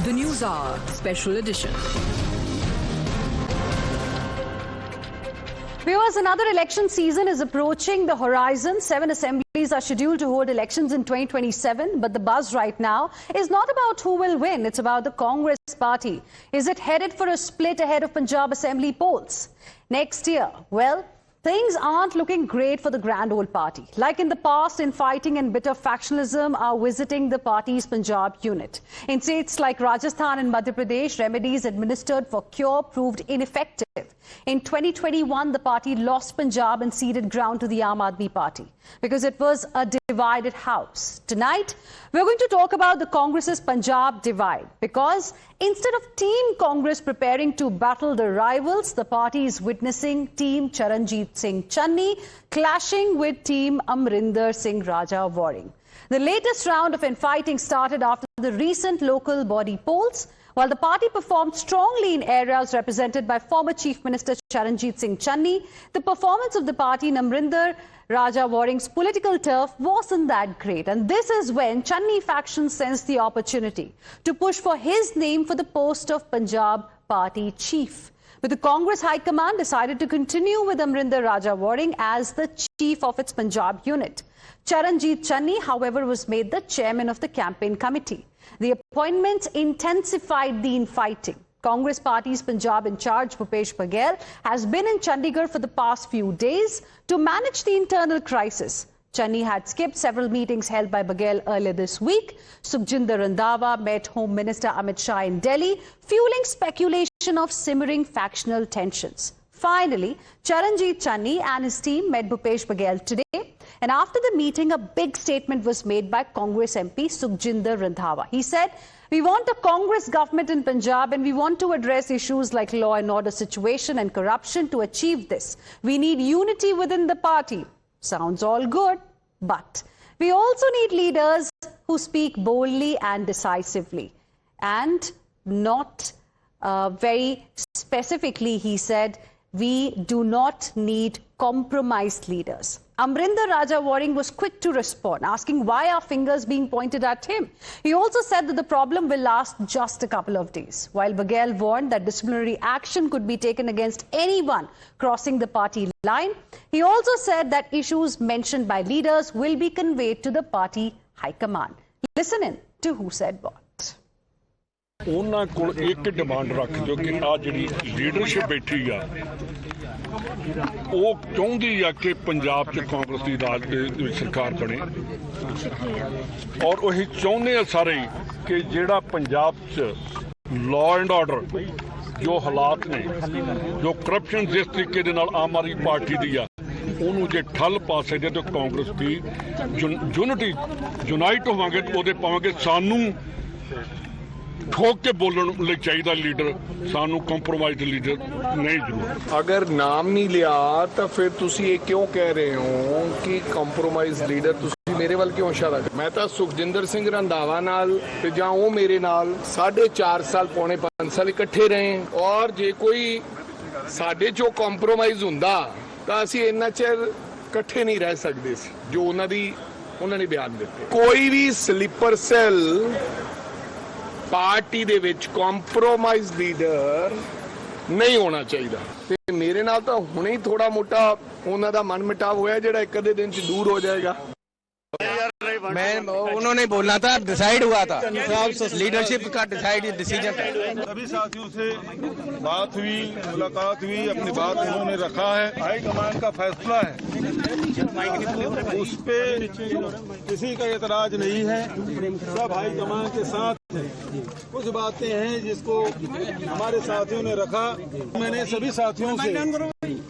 The News Hour Special Edition. Viewers, another election season is approaching the horizon. 7 assemblies are scheduled to hold elections in 2027. But the buzz right now is not about who will win. It's about the Congress party. Is it headed for a split ahead of Punjab Assembly polls next year? Well, things aren't looking great for the grand old party. Like in the past, infighting and bitter factionalism are visiting the party's Punjab unit. In states like Rajasthan and Madhya Pradesh, remedies administered for cure proved ineffective. In 2021, the party lost Punjab and ceded ground to the Aam Aadmi Party because it was a divided house. Tonight, we're going to talk about the Congress's Punjab divide because instead of Team Congress preparing to battle the rivals, the party is witnessing Team Charanjit Singh Channi clashing with Team Amrinder Singh Raja Waring. The latest round of infighting started after the recent local body polls. While the party performed strongly in areas represented by former Chief Minister Charanjit Singh Channi, the performance of the party in Amrinder Raja Waring's political turf wasn't that great. And this is when Channi faction sensed the opportunity to push for his name for the post of Punjab party chief. But the Congress High Command decided to continue with Amrinder Raja Waring as the chief of its Punjab unit. Charanjit Channi, however, was made the chairman of the campaign committee. The appointments intensified the infighting. Congress party's Punjab in charge, Bhupesh Baghel, has been in Chandigarh for the past few days to manage the internal crisis. Channi had skipped several meetings held by Baghel earlier this week. Sukhjinder Randhawa met Home Minister Amit Shah in Delhi, fueling speculation of simmering factional tensions. Finally, Charanjit Channi and his team met Bhupesh Baghel today. And after the meeting, a big statement was made by Congress MP Sukhjinder Randhawa. He said, "We want a Congress government in Punjab and we want to address issues like law and order situation and corruption to achieve this. We need unity within the party." Sounds all good, but we also need leaders who speak boldly and decisively. And not very specifically, he said, we do not need compromised leaders. Amrinder Raja Waring was quick to respond, asking why are fingers being pointed at him. He also said that the problem will last just a couple of days, while Baghel warned that disciplinary action could be taken against anyone crossing the party line. He also said that issues mentioned by leaders will be conveyed to the party high command. Listen in to who said what. ਉਹਨਾਂ ਕੋਲ ਇੱਕ demand ਰੱਖ ਦਿਓ ਕਿ ਆ ਜਿਹੜੀ leadership ਬੈਠੀ ਆ ਉਹ ਚਾਹੁੰਦੀ ਆ ਕਿ ਪੰਜਾਬ 'ਚ ਕਾਂਗਰਸ ਦੀ ਰਾਜ ਦੀ ਸਰਕਾਰ ਬਣੇ ਔਰ ਉਹ ਚਾਹੁੰਦੇ ਆ ਸਾਰੇ ਕਿ ਜਿਹੜਾ ਪੰਜਾਬ 'ਚ ਲਾਅ ਐਂਡ ਆਰਡਰ ਜੋ ਹਾਲਾਤ ਨੇ ਜੋ ਕਰਪਸ਼ਨ ਜਿਸ ਤਰੀਕੇ ਦੇ ਨਾਲ ਆਮ ਆਦਮੀ ਪਾਰਟੀ ਦੀ ਆ ਉਹਨੂੰ ਜੇ ਠੱਲ ਪਾ ਸਕਦੇ ਤਾਂ ਕਾਂਗਰਸ ਦੀ ਯੂਨਿਟੀ ਯੂਨਾਈਟ ਹੋਵਾਂਗੇ ਉਹਦੇ ਪਾਵਾਂਗੇ ਸਾਨੂੰ ठोक के बोलने चाहिए लीडर सानू कंप्रोमाइज लीडर नहीं जरूर अगर नाम नहीं लिया तो फिर तुसी ये क्यों कह रहे हो कि कंप्रोमाइज लीडर तुसी मेरे वाल क्यों इशारा कर मैं तो सुखजिंदर सिंह रंधावा नाल ते जां वो मेरे नाल 4.5 साल पौने 5 साल इकट्ठे रहे और जे कोई साडे चो कंप्रोमाइज हुंदा तां असीं इन्ना चिर इकट्ठे नहीं रह सकदे सी जो उन्होंने बयान दिते कोई भी स्लीपर सेल पार्टी दे विच कॉम्प्रोमाइज लीडर नहीं होना चाहिए ते मेरे नाल तो हुणे ही थोड़ा मोटा उन्हां दा मन मिटाव होया जेड़ा एक अद्धे दिन च दूर हो जाएगा मैं उन्होंने बोलना था डिसाइड हुआ था लीडरशिप का डिसीजन सभी साथियों से बात हुई मुलाकात हुई अपनी बात उन्होंने रखा है हाई कमान का फैसला है उस पे किसी का एतराज नहीं है सब हाई कमान के साथ कुछ बातें हैं जिसको हमारे साथियों ने रखा मैंने सभी साथियों से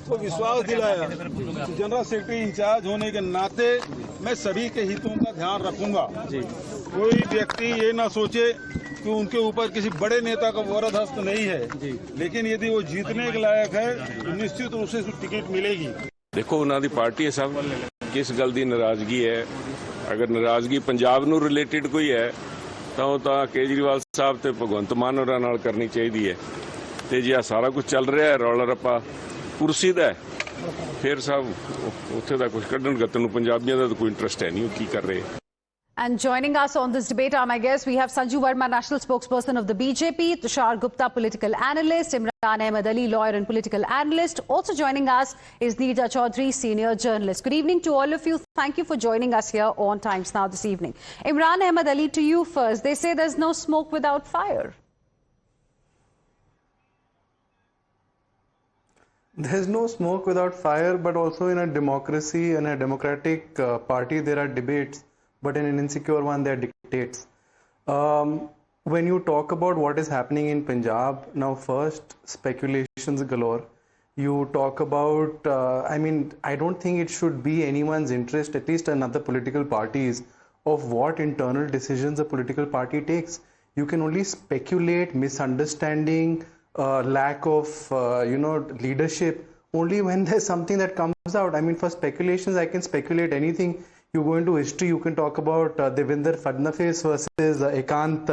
को विश्वास दिलाया जनरल सेक्रेटरी इंचार्ज होने के नाते मैं सभी के हितों का ध्यान रखूंगा कोई व्यक्ति ये ना सोचे कि उनके ऊपर किसी बड़े नेता का वरद हस्त नहीं है लेकिन यदि वो जीतने के लायक है तो निश्चित रूप से टिकट मिलेगी देखो उन्हों की पार्टी है सब किस गल की नाराजगी है अगर नाराजगी पंजाब नूं रिलेटेड कोई है तो केजरीवाल साहब ते भगवंत मान होरां नाल करनी चाहिए है ते जे सारा कुछ चल रहा है रौला रप्पा कुर्सी दा फिर सब उत्थे दा कुछ कड्ढण गत्तण नूं पंजाबियां दा कोई इंटरस्ट है नहीं की कर रहे And joining us on this debate are my guests. We have Sanju Verma, national spokesperson of the BJP, Tushar Gupta, political analyst, Imran Ahmed Ali, lawyer and political analyst. Also joining us is Neerja Chaudhary, senior journalist. Good evening to all of you. Thank you for joining us here on Times Now this evening. Imran Ahmed Ali, to you first. They say there's no smoke without fire. There's no smoke without fire, but also in a democracy and a democratic party, there are debates. But in an insecure one, there are dictates. When you talk about what is happening in Punjab, now first, speculations galore. You talk about, I don't think it should be anyone's interest, at least another political parties, of what internal decisions a political party takes. You can only speculate, misunderstanding, lack of, leadership, only when there's something that comes out. I mean, for speculations, I can speculate anything. You go into history, you can talk about Devinder Fadnavis versus Ekant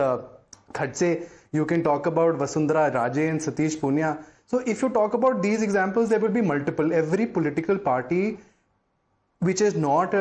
Khadse. You can talk about Vasundhara Raje and Satish Punia. So if you talk about these examples, there will be multiple. Every political party which does not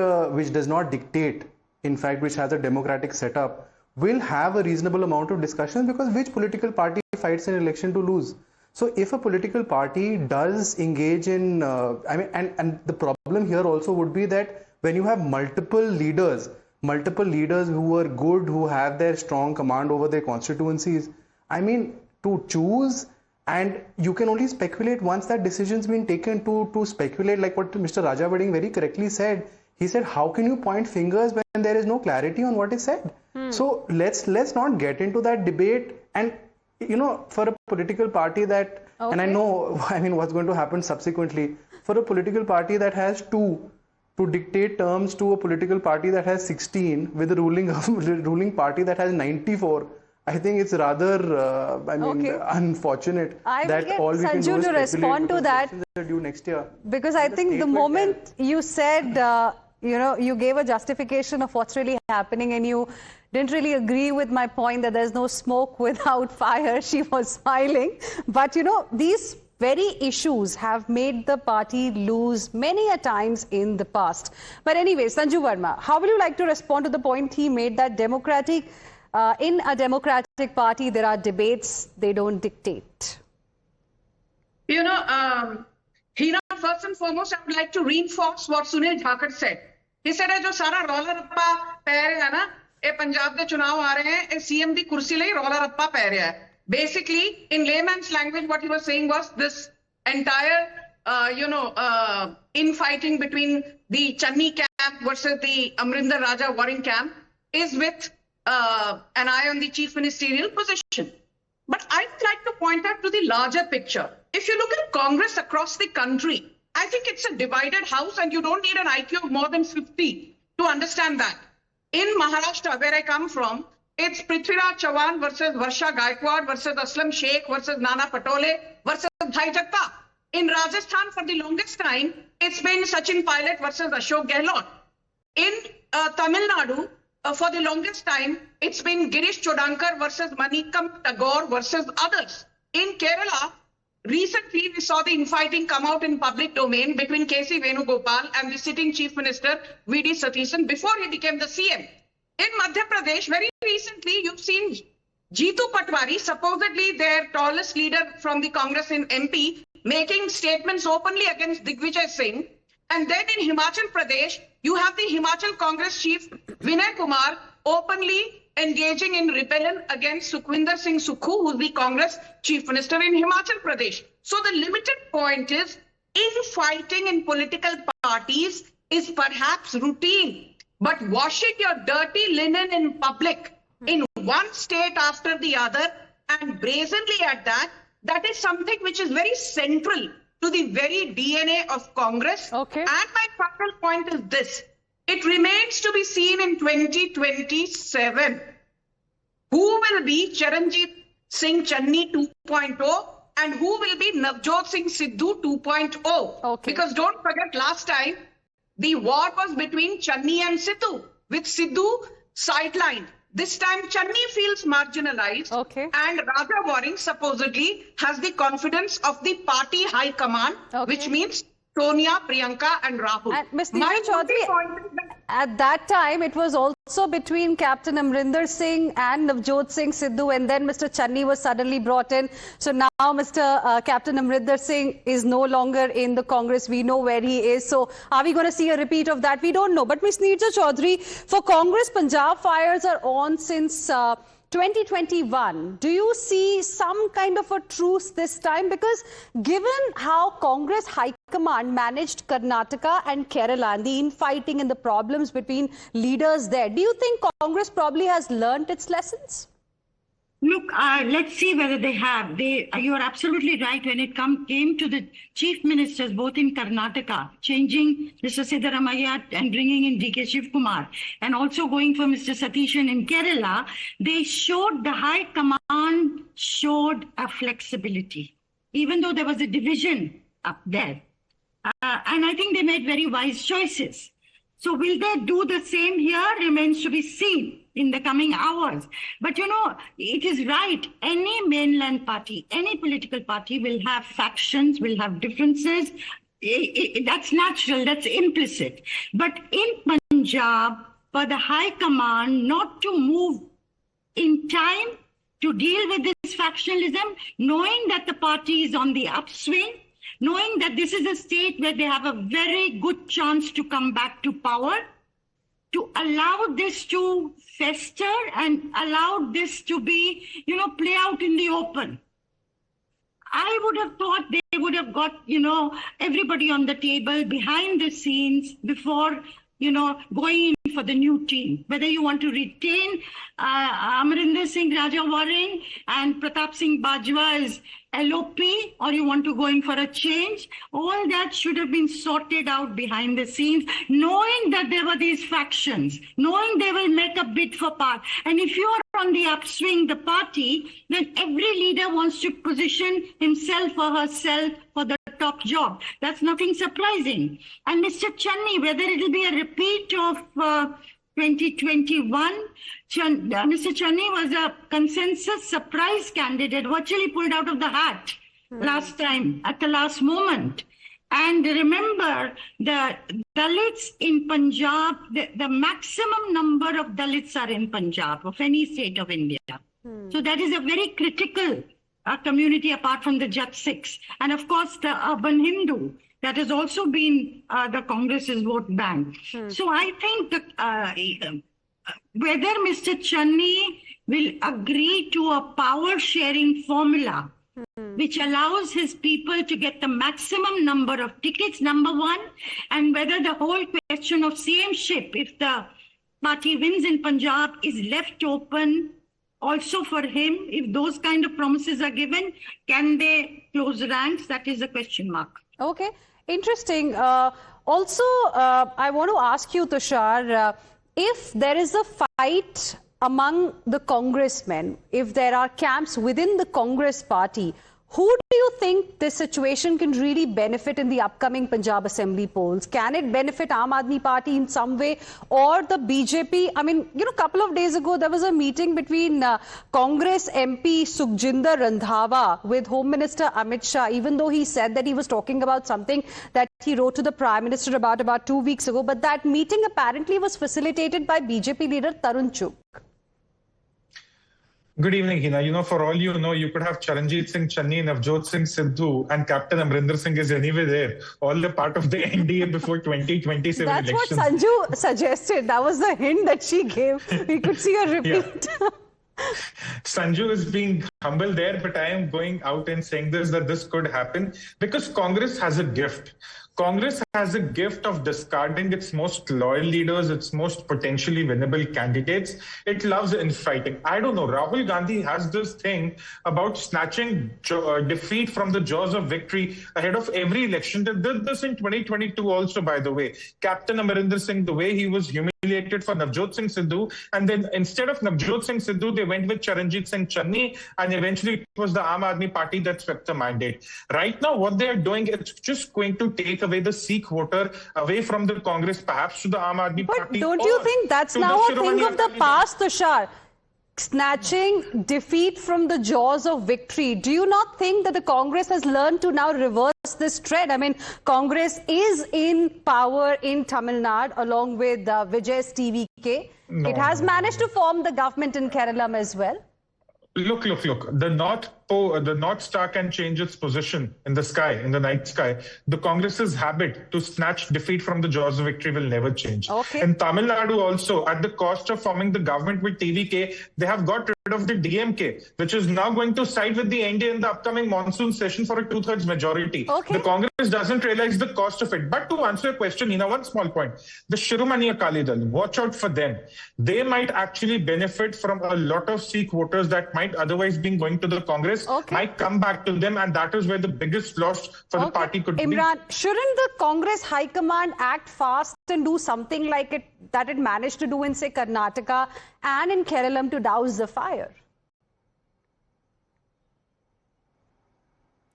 dictate, in fact, which has a democratic setup, will have a reasonable amount of discussion, because which political party fights an election to lose? So if a political party does engage in, and the problem here also would be that when you have multiple leaders who are good, who have their strong command over their constituencies, to choose, and you can only speculate once that decision's been taken. To speculate, like what Mr. Raja Vading very correctly said, he said, how can you point fingers when there is no clarity on what is said? So let's not get into that debate. And for a political party that, and I know, what's going to happen subsequently, for a political party that has 2, to dictate terms to a political party that has 16, with a ruling party that has 94, I think it's rather, unfortunate that all we can do is to respond to that, due next year. Because I think the moment you said, you gave a justification of what's really happening, and you didn't really agree with my point that there's no smoke without fire. She was smiling. But, these very issues have made the party lose many a times in the past. But anyway, Sanju Verma, how will you like to respond to the point he made that in a democratic party, there are debates, they don't dictate? Hina, first and foremost, I would like to reinforce what Sunil Thakur said. He said, "Jo sara roller rappa pੈ ਰਿਹਾ ਨਾ, ਇਹ ਪੰਜਾਬ ਦੇ ਚੁਣਾਵ ਆ ਰਹੇ हैं, ਇਹ CM ਦੀ ਕੁਰਸੀ ਲਈ roller rappa ਪੈ ਰਿਹਾ ਹੈ." Basically, in layman's language, what he was saying was this entire, infighting between the Channi camp versus the Amrinder Raja Waring camp is with an eye on the chief ministerial position. But I would like to point out to the larger picture. If you look at Congress across the country, I think it's a divided house, and you don't need an IQ of more than 50 to understand that. In Maharashtra, where I come from, it's Prithviraj Chauhan versus Varsha Gaikwad versus Aslam Sheikh versus Nana Patole versus Bhai Jagtap. In Rajasthan, for the longest time, it's been Sachin Pilot versus Ashok Gehlot. In Tamil Nadu, for the longest time, it's been Girish Chodankar versus Manikam Tagore versus others. In Kerala, recently we saw the infighting come out in public domain between K.C. Venugopal and the sitting Chief Minister V.D. Satheesan before he became the CM. In Madhya Pradesh, very recently, you've seen Jeetu Patwari, supposedly their tallest leader from the Congress in MP, making statements openly against Digvijay Singh. And then in Himachal Pradesh, you have the Himachal Congress chief Vinay Kumar openly engaging in rebellion against Sukhwinder Singh Sukhu, who's the Congress chief minister in Himachal Pradesh. So the limited point is, infighting in political parties is perhaps routine. But washing your dirty linen in public, in one state after the other, and brazenly at that, that is something which is very central to the very DNA of Congress. Okay. And my final point is this. It remains to be seen in 2027 who will be Charanjit Singh Channi 2.0 and who will be Navjot Singh Sidhu 2.0. Okay. Because don't forget, last time, the war was between Channi and Sidhu, with Sidhu sidelined. This time, Channi feels marginalized. Okay. And Raja Waring supposedly has the confidence of the party high command, Okay. which means Sonia, Priyanka and Rahul. And Ms. My Neerja only Chaudhary, point is that At that time, it was also between Captain Amrinder Singh and Navjot Singh Sidhu, and then Mr. Channi was suddenly brought in. So now Captain Amrinder Singh is no longer in the Congress. We know where he is. So are we going to see a repeat of that? We don't know. But Ms. Neerja Chaudhary, for Congress, Punjab fires are on since 2021. Do you see some kind of a truce this time? Because given how Congress High Command managed Karnataka and Kerala and the infighting and the problems between leaders there, do you think Congress probably has learnt its lessons? Look, let's see whether they have. You are absolutely right when it came to the chief ministers, both in Karnataka, changing Mr. Siddaramaiah and bringing in D.K. Shivkumar, and also going for Mr. Satishan in Kerala. They showed, the High Command showed a flexibility, even though there was a division up there. And I think they made very wise choices. So will they do the same here remains to be seen in the coming hours. But you know, it is right. Any mainland party, any political party will have factions, will have differences. That's natural, that's implicit. But in Punjab, for the High Command not to move in time to deal with this factionalism, knowing that the party is on the upswing, knowing that this is a state where they have a very good chance to come back to power, to allow this to fester and allow this to be, you know, play out in the open. I would have thought they would have got, you know, everybody on the table behind the scenes before, you know, going in for the new team. Whether you want to retain Amarinder Singh Rajawaring and Pratap Singh Bajwa as LOP, or you want to go in for a change, all that should have been sorted out behind the scenes, knowing that there were these factions, knowing they will make a bid for power. And if you are on the upswing, the party, then every leader wants to position himself or herself for the top job. That's nothing surprising. And Mr. Channi, whether it will be a repeat of 2021, Mr. Channi was a consensus surprise candidate, virtually pulled out of the hat last time at the last moment. And remember, the Dalits in Punjab, the maximum number of Dalits are in Punjab, of any state of India. So that is a very critical community apart from the Jat Sikhs. And of course, the urban Hindu. That has also been the Congress's vote bank. So I think that, whether Mr. Channi will agree to a power sharing formula, which allows his people to get the maximum number of tickets, number one, and whether the whole question of CM-ship, if the party wins in Punjab, is left open also for him. If those kind of promises are given, can they close ranks? That is a question mark. Okay. Interesting. Also, I want to ask you, Tushar, if there is a fight among the congressmen, if there are camps within the Congress party, who do you think this situation can really benefit in the upcoming Punjab Assembly polls? Can it benefit Aam Aadmi Party in some way or the BJP? I mean, you know, a couple of days ago, there was a meeting between Congress MP Sukhjinder Randhawa with Home Minister Amit Shah, even though he said that he was talking about something that he wrote to the Prime Minister about 2 weeks ago. But that meeting apparently was facilitated by BJP leader Tarun Chugh. Good evening, Hina. You know, for all you know, you could have Charanjit Singh Channi, Navjot Singh Sidhu, and Captain Amrinder Singh is anyway there. All a part of the NDA before 2027 That's elections. What Sanju suggested. That was the hint that she gave. We could see a repeat. Yeah. Sanju is being humble there, but I am going out and saying that this could happen because Congress has a gift. Congress has a gift of discarding its most loyal leaders, its most potentially winnable candidates. It loves infighting. I don't know. Rahul Gandhi has this thing about snatching defeat from the jaws of victory ahead of every election. They did this in 2022 also, by the way. Captain Amarinder Singh, the way he was humiliated for Navjot Singh Sidhu, and then instead of Navjot Singh Sidhu, they went with Charanjit Singh Channi, and eventually it was the Aam Aadmi Party that swept the mandate. Right now, what they are doing, it's just going to take away the Sikh voter away from the Congress, perhaps to the Aam Aadmi Party. But don't you think that's now a thing of the past, Tushar? snatching defeat from the jaws of victory. Do you not think that the Congress has learned to now reverse this trend? I mean, Congress is in power in Tamil Nadu along with Vijay's TVK. No, it has managed to form the government in Kerala as well. Look. The North Star can change its position in the sky, in the night sky. The Congress's habit to snatch defeat from the jaws of victory will never change. Okay. In Tamil Nadu also, at the cost of forming the government with TVK, they have got rid of the DMK, which is now going to side with the NDA in the upcoming monsoon session for a 2/3 majority. Okay. The Congress doesn't realize the cost of it. But to answer your question, one small point. The Shiromani Akali Dal, watch out for them. They might actually benefit from a lot of Sikh voters that might otherwise be going to the Congress, might come back to them, and that is where the biggest loss for the party could be. Imran, shouldn't the Congress High Command act fast and do something like it that it managed to do in, say, Karnataka and in Kerala to douse the fire?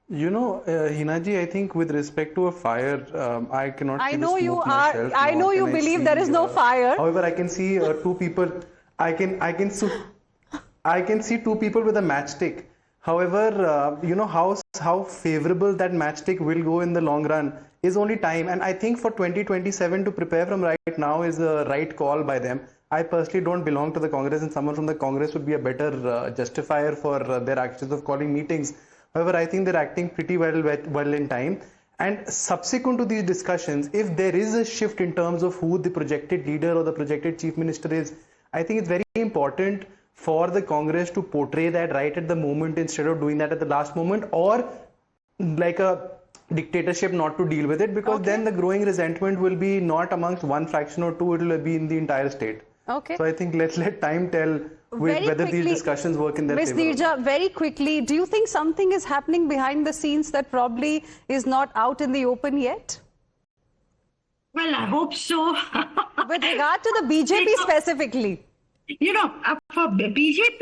Hinaji, I think with respect to a fire, I cannot. I know you are. I know you believe there is no fire. However, I can see two people. I can see two people with a matchstick. However, how favorable that matchstick will go in the long run is only time. And I think for 2027 to prepare from right now is a right call by them. I personally don't belong to the Congress, and someone from the Congress would be a better justifier for their actions of calling meetings. However, I think they're acting pretty well in time. And subsequent to these discussions, if there is a shift in terms of who the projected leader or the projected chief minister is, I think it's very important for the Congress to portray that right at the moment instead of doing that at the last moment, or like a dictatorship not to deal with it, because then the growing resentment will be not amongst one fraction or two, it will be in the entire state. Okay. So I think let's let time tell whether these discussions work in their favor. Ms. Neerja, very quickly, do you think something is happening behind the scenes that probably is not out in the open yet? Well, I hope so. With regard to the BJP specifically. For BJP,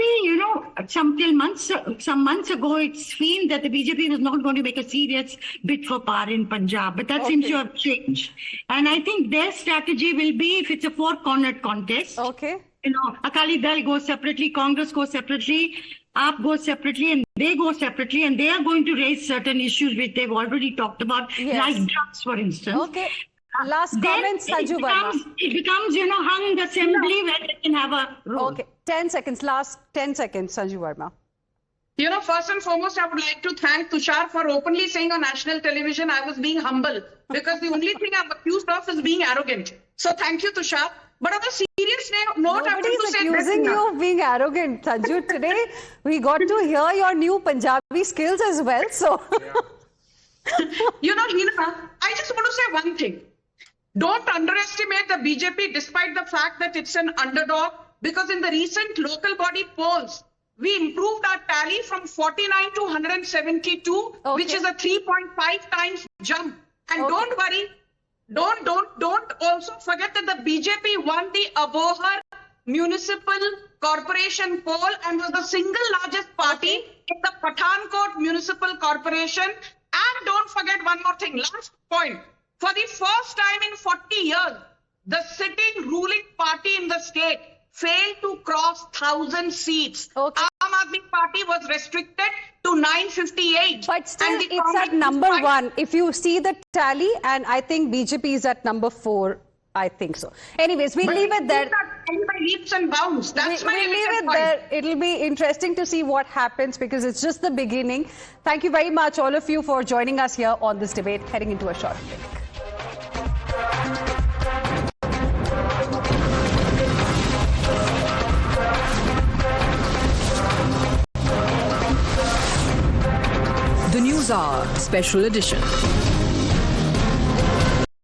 some months ago, it's seen that the BJP was not going to make a serious bid for power in Punjab, but that seems to have changed. And I think their strategy will be, if it's a four-cornered contest, Akali Dal goes separately, Congress goes separately, AAP goes separately, and they go separately, and they are going to raise certain issues which they've already talked about, like drugs, for instance. Okay. Last comment, Sanju Verma. It becomes, hung assembly where they can have a role. Okay, 10 seconds, last 10 seconds, Sanju Verma. First and foremost, I would like to thank Tushar for openly saying on national television I was being humble, because the only thing I'm accused of is being arrogant. So thank you, Tushar. But on a serious note, I want to say accusing you of being arrogant, Sanju. Today, we got to hear your new Punjabi skills as well. So, Hina, I just want to say one thing. Don't underestimate the BJP despite the fact that it's an underdog, because in the recent local body polls, we improved our tally from 49 to 172, which is a 3.5 times jump. And don't worry, don't also forget that the BJP won the Abohar Municipal Corporation poll and was the single largest party in the Pathankot Municipal Corporation. And don't forget one more thing, last point. For the first time in 40 years, the sitting ruling party in the state failed to cross 1,000 seats. Aam Aadmi Party was restricted to 958. But still, it's at number 1. If you see the tally, and I think BJP is at number 4. I think so. Anyways, we'll leave it there. By leaps and bounds. That's we'll leave it there. It'll be interesting to see what happens, because it's just the beginning. Thank you very much, all of you, for joining us here on this debate, heading into a short break. The News Hour Special Edition.